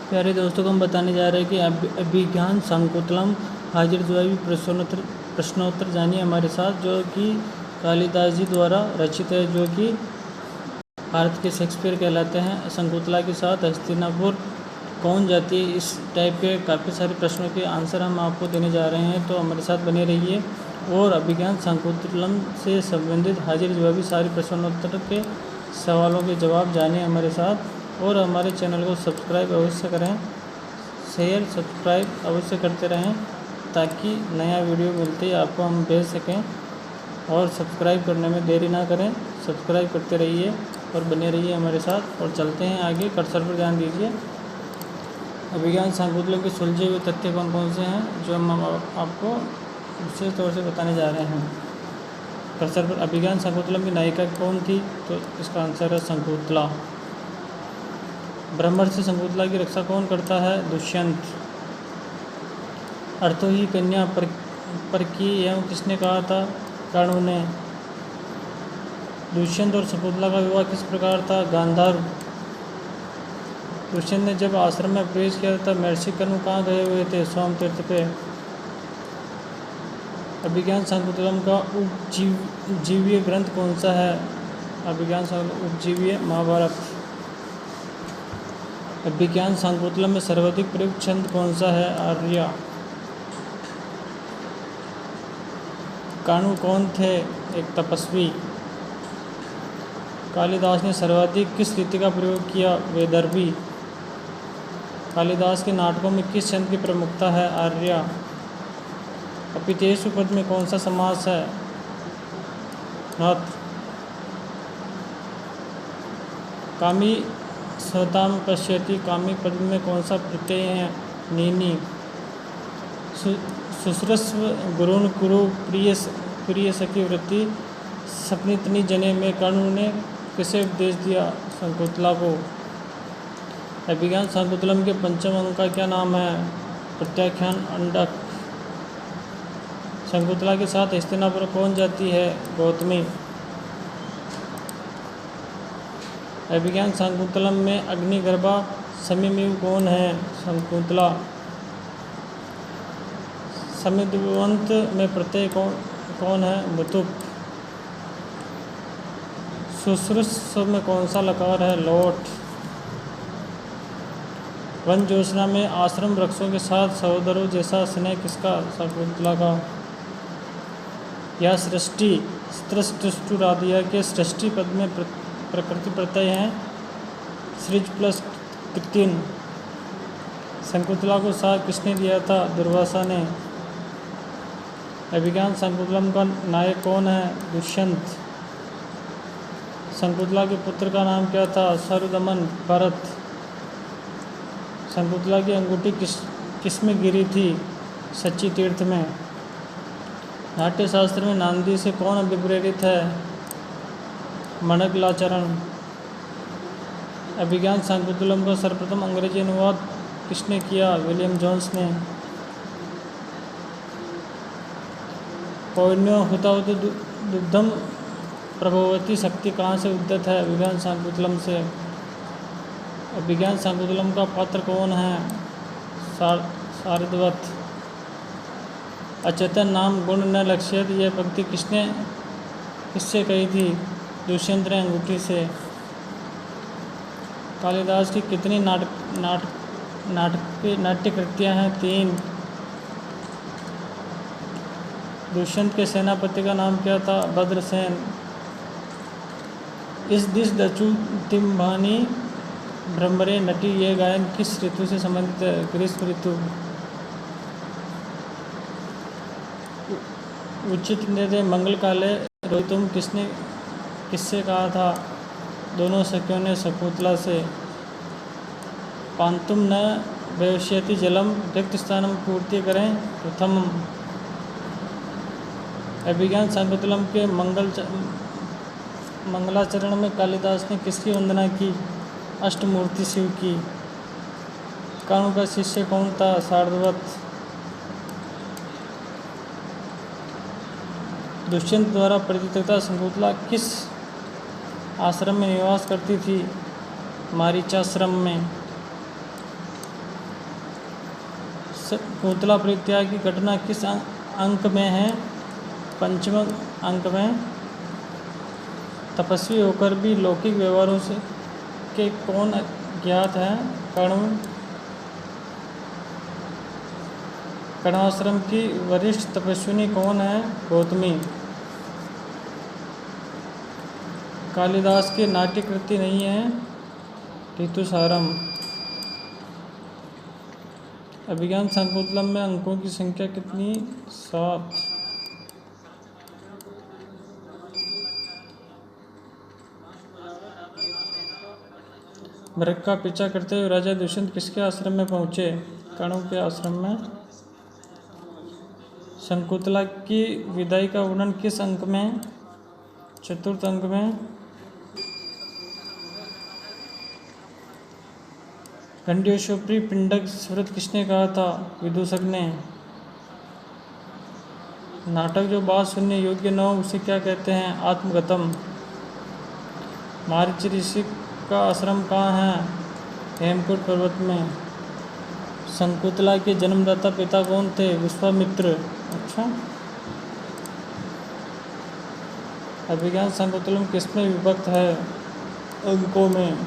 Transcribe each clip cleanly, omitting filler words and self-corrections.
प्यारे दोस्तों को हम बताने जा रहे हैं कि अभिज्ञान शाकुंतलम हाजिर जवाबी प्रश्नोत्तर जानिए हमारे साथ, जो कि कालिदास जी द्वारा रचित है, जो कि भारत के शेक्सपियर कहलाते हैं। शकुंतला के साथ हस्तिनापुर कौन जाती है, इस टाइप के काफ़ी सारे प्रश्नों के आंसर हम आपको देने जा रहे हैं, तो हमारे साथ बने रहिए। और अभिज्ञान शाकुंतलम से संबंधित हाजिर जवाबी सारे प्रश्नोत्तर के सवालों के जवाब जानिए हमारे साथ। और हमारे चैनल को सब्सक्राइब अवश्य करें, शेयर सब्सक्राइब अवश्य करते रहें, ताकि नया वीडियो मिलते ही आपको हम भेज सकें। और सब्सक्राइब करने में देरी ना करें, सब्सक्राइब करते रहिए और बने रहिए हमारे साथ। और चलते हैं आगे, कर्सर पर ध्यान दीजिए। अभिज्ञान शाकुंतलम के सुलझे हुए तथ्य कौन कौन से हैं, जो हम आपको विशेष तौर से बताने जा रहे हैं। कर्सर पर अभिज्ञान शाकुंतलम की नायिका कौन थी, तो इसका आंसर है शकुंतला। ब्रह्मर्षि शकुंतला की रक्षा कौन करता है, दुष्यंत। अर्थो ही कन्या पर की एवं किसने कहा था, कर्ण ने। दुष्यंत और शकुंतला का विवाह किस प्रकार था, गांधार। दुष्यंत ने जब आश्रम में प्रवेश किया था, महर्षि कर्ण कहाँ गए हुए थे, सोम तीर्थ पे। अभिज्ञान शाकुंतलम का उपजीव्य ग्रंथ कौन सा है, अभिज्ञान शाकुंतलम उपजीव्य महाभारत। अभिज्ञान शाकुंतलम में सर्वाधिक प्रयुक्त छंद कौन सा है, आर्या। काणु कौन थे, एक तपस्वी। कालिदास ने सर्वाधिक किस रीति का प्रयोग किया, वैदर्भी। कालिदास के नाटकों में किस छंद की प्रमुखता है, आर्या। अपितेषु पद में कौन सा समास है, नत। कामी स्वताम पश्यति, कामी पद में कौन सा प्रत्यय है, नीनी। शुश्रस्व गुरुन कुरु प्रिय सखी वृत्ति सपनितनी जने में कर्ण ने किसे उपदेश दिया, शकुंतला को। अभिज्ञान शाकुंतलम के पंचम अंग का क्या नाम है, प्रत्याख्यान अंडक। शकुंतला के साथ हस्तिनापुर कौन जाती है, गौतमी। अभिज्ञान शाकुंतलम में अग्निगर्भा समीमेव कौन है, शकुंतला। समिद्धवंत में प्रत्यय कौन है, मुतुप। शुश्रूष में कौन सा लकार है, लोट। वन ज्योत्सना में आश्रम वृक्षों के साथ सहोदरों जैसा स्नेह किसका, शकुंतला का। यह सृष्टि स्त्रष्टुरादिया के सृष्टि पद में प्रकृति प्रत्यय हैं, सृज प्लस कृतिन। शकुंतला को साथ किसने दिया था, दुर्वासा ने। अभिज्ञान शाकुंतलम का नायक कौन है, दुष्यंत। शकुंतला के पुत्र का नाम क्या था, शरुदमन, भरत। शकुंतला की अंगूठी किस में गिरी थी, सच्ची तीर्थ में। नाट्य शास्त्र में नांदी से कौन अभिप्रेरित है, मनगलाचरण। अभिज्ञान शाकुंतलम का सर्वप्रथम अंग्रेजी अनुवाद किसने किया, विलियम जोन्स ने। पौन्यो हुताहुत दुग्धम प्रभवती शक्ति कहाँ से उद्गत है, अभिज्ञान शाकुंतलम से। अभिज्ञान शाकुंतलम का पात्र कौन है, शारदवत। अचेतन नाम गुण न लक्ष्यत, यह पंक्ति किससे कही थी, दुष्यंत ने अंगूठी से। कालिदास की कितनी नाट्य कृतियाँ हैं, 3। दुष्यंत के सेनापति का नाम क्या था, भद्रसेन। इस दिश दचु तिम्भानी भ्रमरे नटी, यह गायन किस ऋतु से संबंधित है, ग्रीष्म ऋतु। उचित निर्णय मंगल काले रोहितुम किससे कहा था, दोनों सखियों ने शकुंतला से। पांतुम न भविष्यति जलम, रिक्त स्थानम पूर्ति करें, प्रथम। अभिज्ञान शाकुंतलम के मंगलाचरण में कालिदास ने किसकी वंदना की, अष्टमूर्ति शिव की। कर्ण का शिष्य कौन था, शारदवत। दुष्यंत द्वारा परित्यक्ता शकुंतला किस आश्रम में निवास करती थी, मारीचाश्रम में। शकुंतला परित्याग की घटना किस अंक में है? 5वें अंक में। तपस्वी होकर भी लौकिक व्यवहारों से के कौन ज्ञात है? कण्व। कण्वाश्रम की वरिष्ठ तपस्विनी कौन है? गौतमी। कालिदास की नाट्य कृति नहीं है? ऋतुसारम। अभिज्ञान शाकुंतलम में अंकों की संख्या कितनी? 7। भरत का पीछा करते हुए राजा दुष्यंत किसके आश्रम में पहुंचे? कण्व के आश्रम में। शकुंतला की विदाई का वर्णन किस अंक में? 4th अंक में। घंट्योपरी पिंडक स्मृत किसने कहा था? विदूषक ने। नाटक जो बात सुनने योग्य न हो उसे क्या कहते हैं? आत्मगतम। मारीच ऋषि का आश्रम कहाँ है? हेमकूट पर्वत में। शकुंतला के जन्मदाता पिता कौन थे? विश्वामित्र। अच्छा। अभिज्ञान शाकुंतलम किसमें विभक्त है? अंकों में।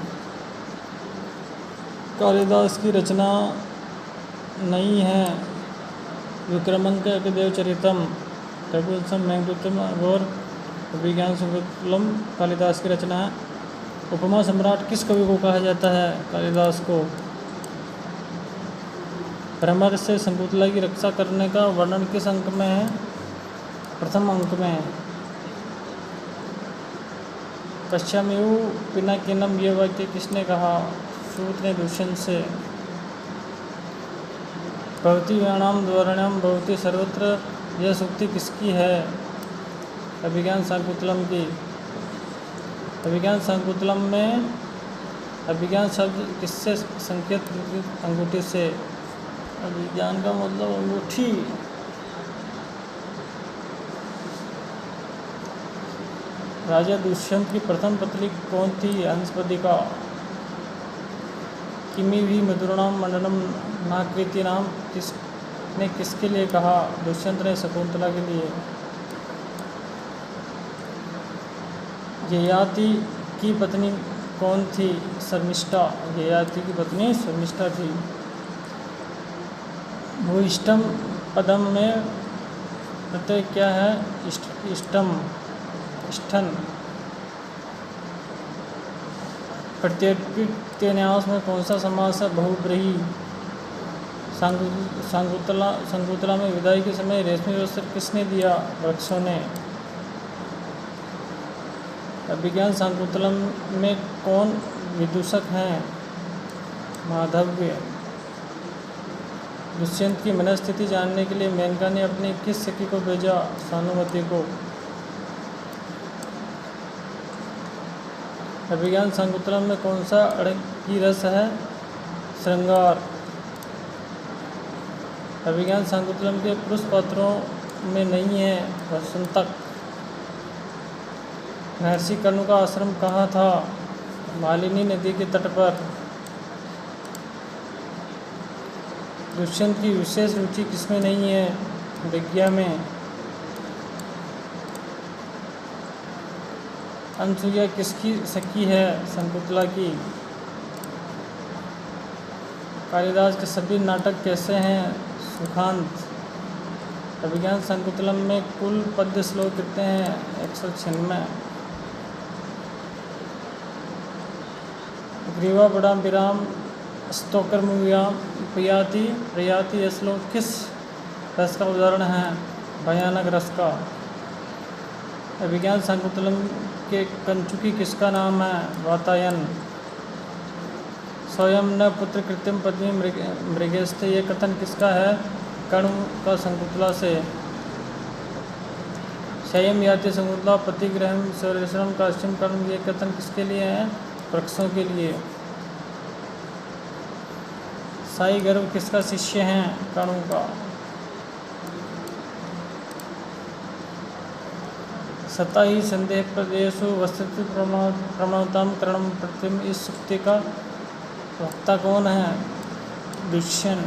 कालिदास की रचना नहीं है? विक्रमांक देवचरितम, रघुवंशम, मेघदूतम और अभिज्ञान शाकुंतलम कालिदास की रचना है। उपमा सम्राट किस कवि को कहा जाता है? कालिदास को। भ्रमर से शकुंतला की रक्षा करने का वर्णन किस अंक में है? 1st अंक में। पश्चिमेव पिनाकिनम ये वाक्य किसने कहा? सूत ने दुष्यंत से। भवती व्याणाम द्वाराणाम भवती सर्वत्र यह सूक्ति किसकी है? अभिज्ञान शाकुंतलम की। अभिज्ञान शाकुंतलम में अभिज्ञान शब्द किससे संकेत? अंगूठी से। अभिज्ञान का मतलब अंगूठी। राजा दुष्यंत की प्रथम पत्नी कौन थी? हंसपदिका। किमी भी मधुरनाम मंडनम नाकृति नाम किसने किसके लिए कहा? दुष्यंत ने शकुंतला के लिए। ययाति की पत्नी कौन थी? शर्मिष्ठा। ययाति की पत्नी शर्मिष्ठा थी। भूइष्ठम पदम में प्रत्यय क्या है? इष्टम, इष्ठन। प्रत्ययान्यास में कौन सा समास है? बहुब्रीहि। शकुंतला में विदाई के समय रेशमी वस्त्र किसने दिया? वृक्षों ने। अभिज्ञान शाकुंतलम में कौन विदूषक हैं? माधव्य। दुष्यंत की मनस्थिति जानने के लिए मेनका ने अपनी किस सखी को भेजा? सानुमति को। अभिज्ञान शाकुंतलम में कौन सा अड़ंगी रस है? श्रृंगार। अभिज्ञान शाकुंतलम के पुरुष पात्रों में नहीं है? वसंतक। महर्षि कण्व का आश्रम कहाँ था? मालिनी नदी के तट पर। दुष्यंत की विशेष रुचि किसमें नहीं है? विज्ञा में। अनसुईया किसकी सखी है? शकुंतला की। कालिदास के सभी नाटक कैसे हैं? सुखांत। अभिज्ञान शाकुंतलम में कुल पद्य श्लोक कितने हैं? 196। ग्रीवा बड़ा विराम स्तोकर्मव्याम प्रयाति प्रयाति यह श्लोक किस रस का उदाहरण है? भयानक रस का। अभिज्ञान शाकुंतलम के कंचुकी किसका नाम है? वातायन। स्वयं न पुत्र कृत्रिम पत्नी मृगस्थ ये कथन किसका है? कण्व का शकुंतला से। स्वयं याति शकुंतला प्रतिग्रहम स्वरेशम काश्यम कण्व ये कथन किसके लिए है? वृक्षों के लिए। साई गर्भ किसका शिष्य है? कण्व का। सता ही संदेह प्रदेशु वस्तु प्रमाणतम करणम प्रतिम इस सुक्ति का वक्ता कौन है? दुष्यंत।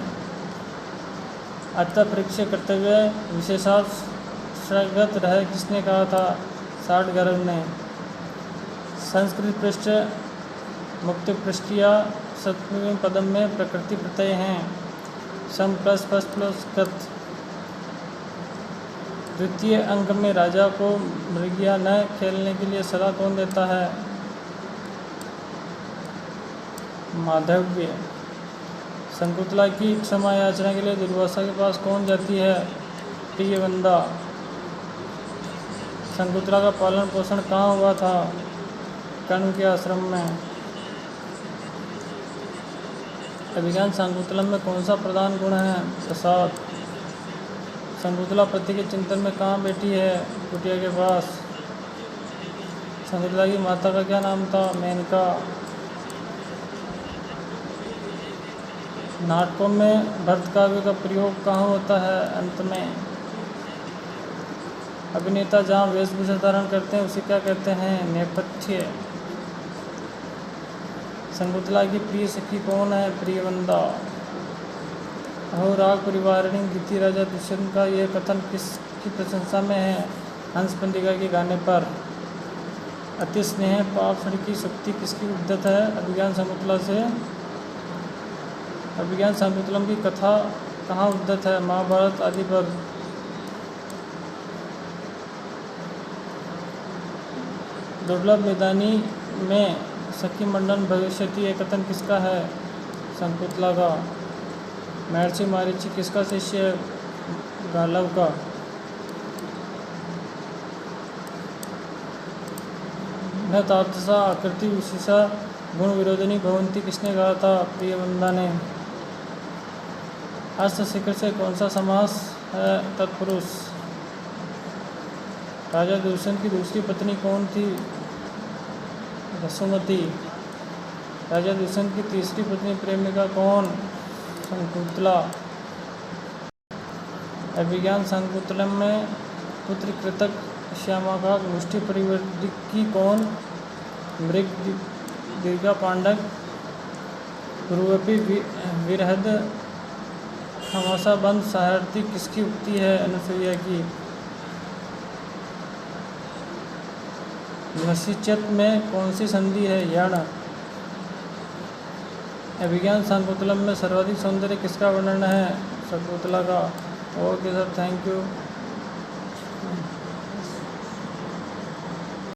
अतः परीक्षा कर्तव्य विशेषाश्रयगत रहे किसने कहा था? साठ गर्भ ने। संस्कृत पृष्ठ मुक्त पृष्ठ या सप्तमी पदम में प्रकृति प्रत्यय हैं। सम प्लस प्लस प्लस कृत। द्वितीय अंक में राजा को मृगया न खेलने के लिए सलाह कौन देता है? माधव्य। शकुंतला की क्षमा याचना के लिए दुर्वासा के पास कौन जाती है? प्रियवंदा। शकुंतला का पालन पोषण कहाँ हुआ था? कर्ण के आश्रम में। अभिज्ञान शाकुंतलम में कौन सा प्रधान गुण है? प्रसाद। शकुंतला पति के चिंतन में कहाँ बैठी है? कुटिया के पास। शकुंतला की माता का क्या नाम था? मेनका। नाटकों में भर्त काव्य का प्रयोग कहाँ होता है? अंत में। अभिनेता जहाँ वेशभूषा धारण करते हैं उसे क्या कहते हैं? नेपथ्य। शकुंतला की प्रिय सखी कौन है? प्रियवंदा। अहो राग परिवारिणी गीति राजा दुष्यंत का यह कथन किसकी प्रशंसा में है? हंस पंडिका के गाने पर। अति स्नेह पापड़ी की शक्ति किसकी उद्यत है? अभिज्ञान शकुंतला से। अभिज्ञान शाकुंतलम की कथा कहाँ उद्यत है? महाभारत आदि पर। दुर्लभ मैदानी में सखी मंडन भविष्यति यह कथन किसका है? शकुंतला का। महर्षि मारीची किसका शिष्य है? गालव का। न तादृशा आकृति विशेषा गुण विरोधिनी भवंती किसने कहा था? प्रियवंदा ने। अष्ट शिखर से कौन सा समास है? तत्पुरुष। राजा दुष्यंत की दूसरी पत्नी कौन थी? वसुमती। राजा दुष्यंत की तीसरी पत्नी प्रेमिका कौन? शकुंतला। अभिज्ञान शाकुंतलम में पुत्र कृतक श्यामा का मुष्टि परिवर्तिकी कौन? मृग दीर्घा पांडक। पूर्वपि विरहद हमासा बंद साहर्थी किसकी उक्ति है? अनुसुईया की। नसिचत में कौन सी संधि है? यण। अभिज्ञान शाकुंतलम में सर्वाधिक सौंदर्य किसका वर्णन है? शकुंतला का। Okay sir, thank you.